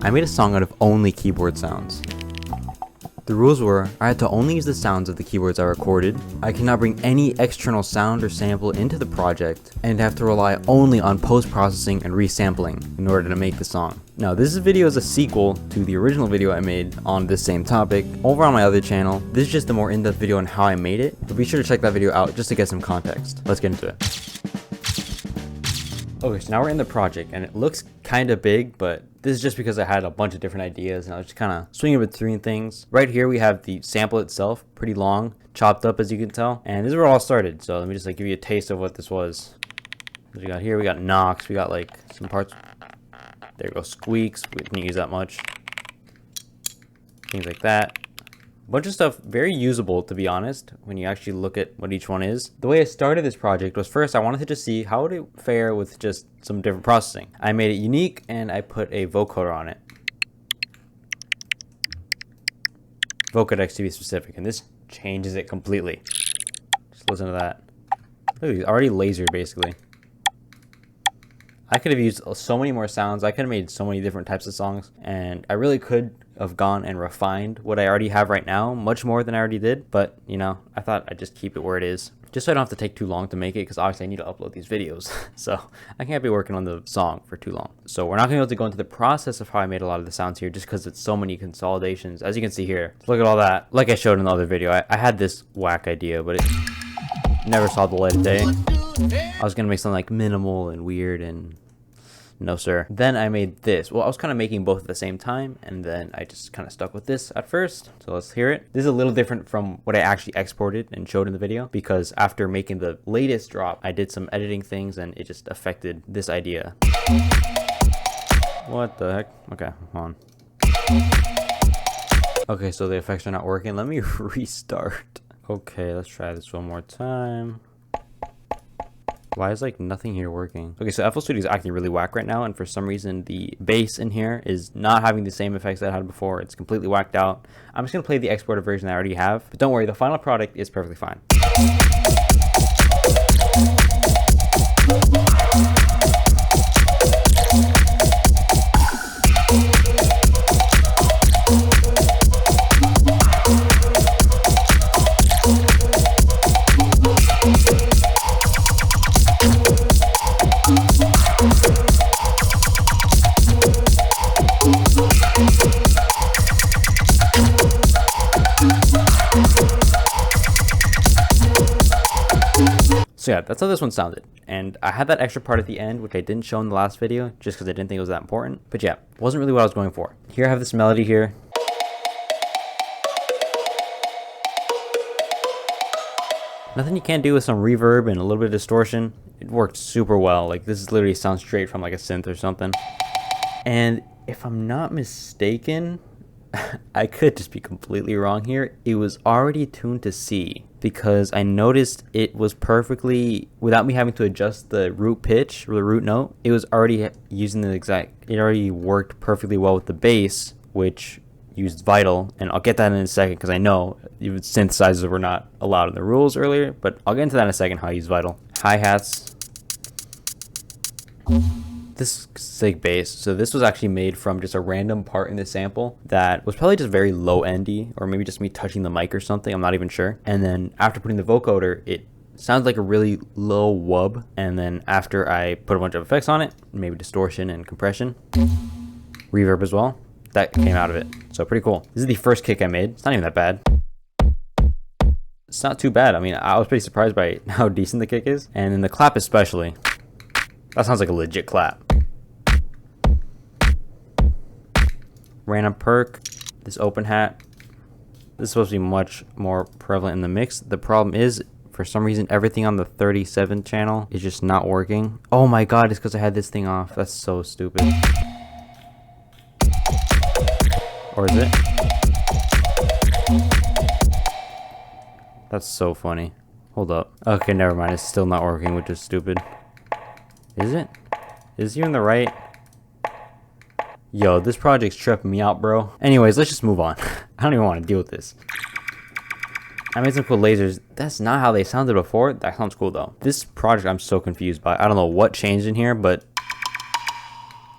I made a song out of only keyboard sounds. The rules were, I had to only use the sounds of the keyboards I recorded, I cannot bring any external sound or sample into the project, and have to rely only on post-processing and resampling in order to make the song. Now this video is a sequel to the original video I made on this same topic over on my other channel. This is just a more in-depth video on how I made it, but be sure to check that video out just to get some context. Let's get into it. Okay, so now we're in the project and it looks kind of big, but this is just because I had a bunch of different ideas and I was just kind of swinging between things. Right here we have the sample itself, pretty long, chopped up as you can tell, and this is where it all started. So let me just give you a taste of what this was. What we got here, we got knocks, we got some parts. There we go, squeaks, we didn't use that much. Things like that. A bunch of stuff very usable, to be honest, when you actually look at what each one is. The way I started this project was, first I wanted to just see how would it fare with just some different processing. I made it unique and I put a vocoder on it. Vocodex to be specific, and this changes it completely. Just listen to that. Look, he's already lasered basically. I could have used so many more sounds. I could have made so many different types of songs, and I really could have gone and refined what I already have right now much more than I already did, but you know, I thought I'd just keep it where it is just so I don't have to take too long to make it, because obviously I need to upload these videos. So I can't be working on the song for too long. So we're not gonna be able to go into the process of how I made a lot of the sounds here just because it's so many consolidations. As you can see here, look at all that. Like I showed in the other video, I had this whack idea, but it never saw the light of day. I was gonna make something like minimal and weird, and no sir. Then I made this. Well, I was kind of making both at the same time, and then I just kind of stuck with this at first. So let's hear it. This is a little different from what I actually exported and showed in the video, because after making the latest drop, I did some editing things and it just affected this idea. What the heck? Okay, hold on. Okay, so the effects are not working. Let me restart. Okay, let's try this one more time. Why is nothing here working? Okay, so FL Studio is acting really whack right now, and for some reason the bass in here is not having the same effects that I had before. It's completely whacked out. I'm just gonna play the exported version that I already have, but don't worry, the final product is perfectly fine. So yeah, that's how this one sounded. And I had that extra part at the end, which I didn't show in the last video, just because I didn't think it was that important. But yeah, wasn't really what I was going for. Here I have this melody here. Nothing you can't do with some reverb and a little bit of distortion. It worked super well. This literally sounds straight from a synth or something. And if I'm not mistaken, I could just be completely wrong here. It was already tuned to C, because I noticed it was perfectly, without me having to adjust the root pitch or the root note, it was already using it already worked perfectly well with the bass, which used Vital, and I'll get that in a second because I know even synthesizers were not allowed in the rules earlier, but I'll get into that in a second, how I use Vital. Hi-hats. This sick bass. So this was actually made from just a random part in the sample that was probably just very low endy, or maybe just me touching the mic or something, I'm not even sure. And then after putting the vocoder, it sounds like a really low wub. And then after I put a bunch of effects on it, maybe distortion and compression, reverb as well, that came out of it. So pretty cool. This is the first kick I made. It's not even that bad. It's not too bad. I mean, I was pretty surprised by how decent the kick is. And then the clap especially. That sounds like a legit clap. Random perk, this open hat. This is supposed to be much more prevalent in the mix. The problem is, for some reason, everything on the 37 channel is just not working. Oh my god, it's because I had this thing off. That's so stupid. Or is it? That's so funny. Hold up. Okay, never mind. It's still not working, which is stupid. Is it? Is he in the right? Yo, this project's tripping me out, bro. Anyways, let's just move on. I don't even want to deal with this. I made some cool lasers. That's not how they sounded before. That sounds cool, though. This project I'm so confused by. I don't know what changed in here, but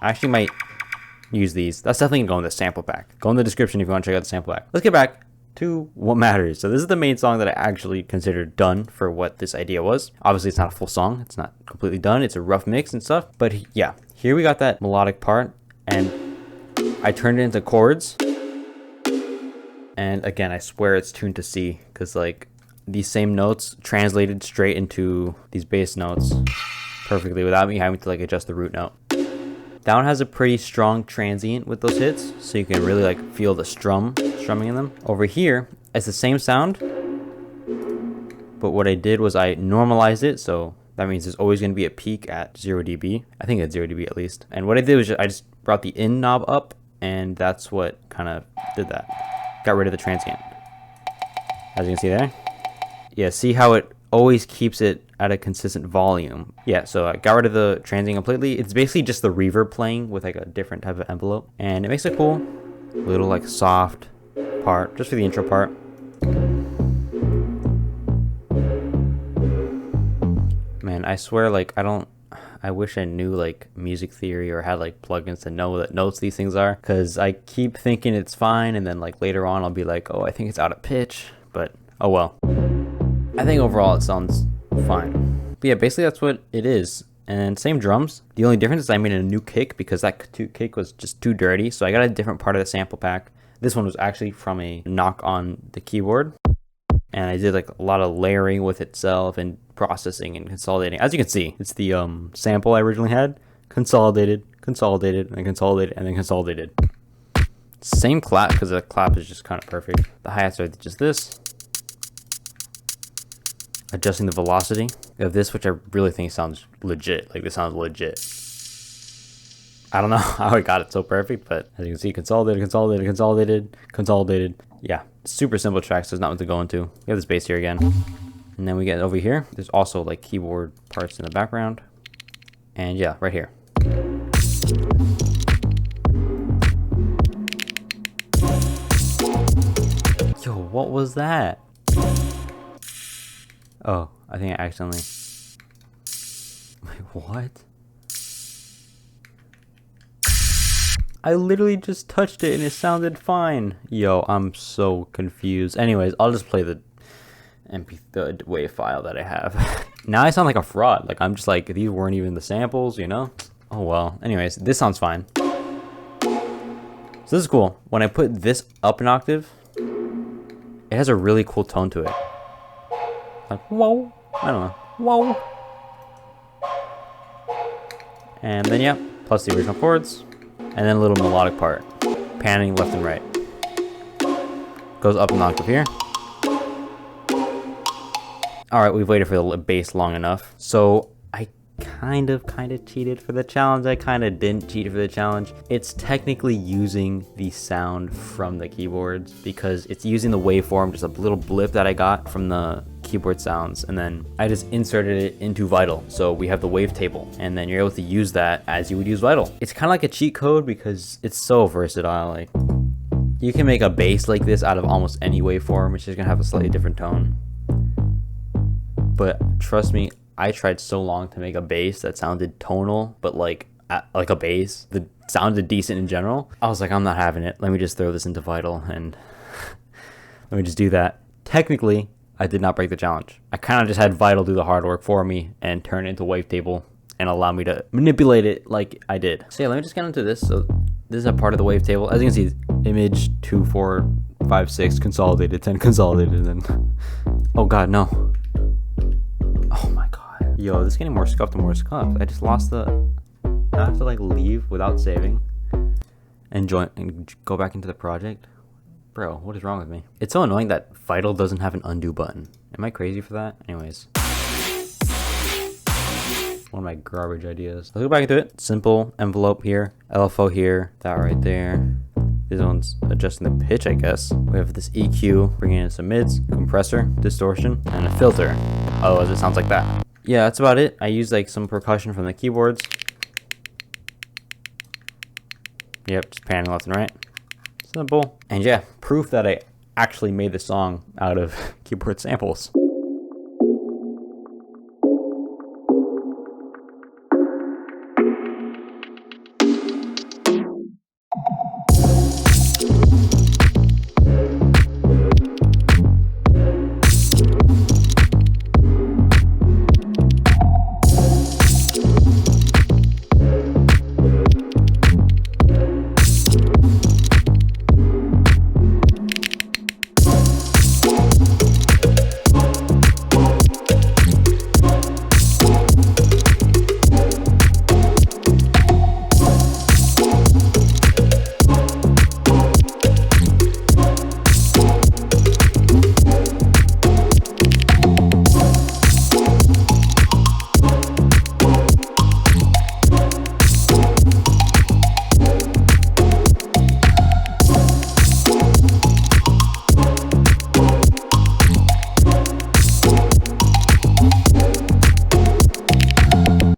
I actually might use these. That's definitely gonna go in the sample pack. Go in the description if you want to check out the sample pack. Let's get back to what matters. So this is the main song that I actually considered done for what this idea was. Obviously it's not a full song, it's not completely done, it's a rough mix and stuff, but yeah, here we got that melodic part and I turned it into chords. And again, I swear it's tuned to C, because like these same notes translated straight into these bass notes perfectly without me having to like adjust the root note. That one has a pretty strong transient with those hits, so you can really like feel the strumming in them. Over here, it's the same sound, but what I did was I normalized it, so that means there's always going to be a peak at 0 dB. I think it's 0 dB at least. And what I did was I just brought the in knob up, and that's what kind of did that. Got rid of the transient. As you can see there. Yeah, see how it always keeps it at a consistent volume. Yeah, so I got rid of the transient completely. It's basically just the reverb playing with like a different type of envelope. And it makes a cool little like soft part, just for the intro part. Man, I swear, like, I wish I knew like music theory or had like plugins to know what notes these things are, because I keep thinking it's fine and then like later on I'll be like, oh, I think it's out of pitch, but oh well. I think overall it sounds fine. But yeah, basically that's what it is. And same drums. The only difference is I made a new kick because that kick was just too dirty, so I got a different part of the sample pack. This one was actually from a knock on the keyboard, and I did like a lot of layering with itself and processing and consolidating. As you can see, it's the sample I originally had, consolidated, and then consolidated, and then consolidated. Same clap, because the clap is just kind of perfect. The hi-hats are just this. Adjusting the velocity of this, which I really think sounds legit. Like, this sounds legit. I don't know how I got it so perfect, but as you can see, consolidated. Yeah, super simple track, so there's not what to go into. We have this bass here again. And then we get over here. There's also like keyboard parts in the background. And yeah, right here. Yo, what was that? Oh, I think I accidentally... Wait, what? I literally just touched it and it sounded fine. Yo, I'm so confused. Anyways, I'll just play the WAV file that I have. Now I sound like a fraud. Like, I'm just like, these weren't even the samples, you know? Oh well. Anyways, this sounds fine. So this is cool. When I put this up an octave, it has a really cool tone to it. Like, whoa. I don't know. Whoa. And then, yeah, plus the original chords. And then a little melodic part. Panning left and right. Goes up an octave here. Alright, we've waited for the bass long enough. So I kind of cheated for the challenge. I kind of didn't cheat for the challenge. It's technically using the sound from the keyboards because it's using the waveform, just a little blip that I got from the keyboard sounds, and then I just inserted it into Vital. So we have the wavetable, and then you're able to use that as you would use Vital. It's kind of like a cheat code because it's so versatile. Like, you can make a bass like this out of almost any waveform. It's just gonna have a slightly different tone. But trust me, I tried so long to make a bass that sounded tonal, but like a bass that sounded decent in general. I was like, I'm not having it. Let me just throw this into Vital and let me just do that. Technically, I did not break the challenge. I kind of just had Vital do the hard work for me and turn it into wavetable and allow me to manipulate it like I did. So yeah, let me just get into this. So this is a part of the wavetable. As you can see, image 2, 4, 5, 6, consolidated, 10, consolidated, and then, oh God, no. Oh my God. Yo, this is getting more scuffed and more scuffed. I just lost the, I have to like leave without saving and join and go back into the project. Bro, what is wrong with me? It's so annoying that Vital doesn't have an undo button. Am I crazy for that? Anyways. One of my garbage ideas. Let's go back into it. Simple envelope here, LFO here, that right there. This one's adjusting the pitch, I guess. We have this EQ, bringing in some mids, compressor, distortion, and a filter. Otherwise it sounds like that. Yeah, that's about it. I used like some percussion from the keyboards. Yep, just panning left and right. Simple. And yeah, proof that I actually made the song out of keyboard samples.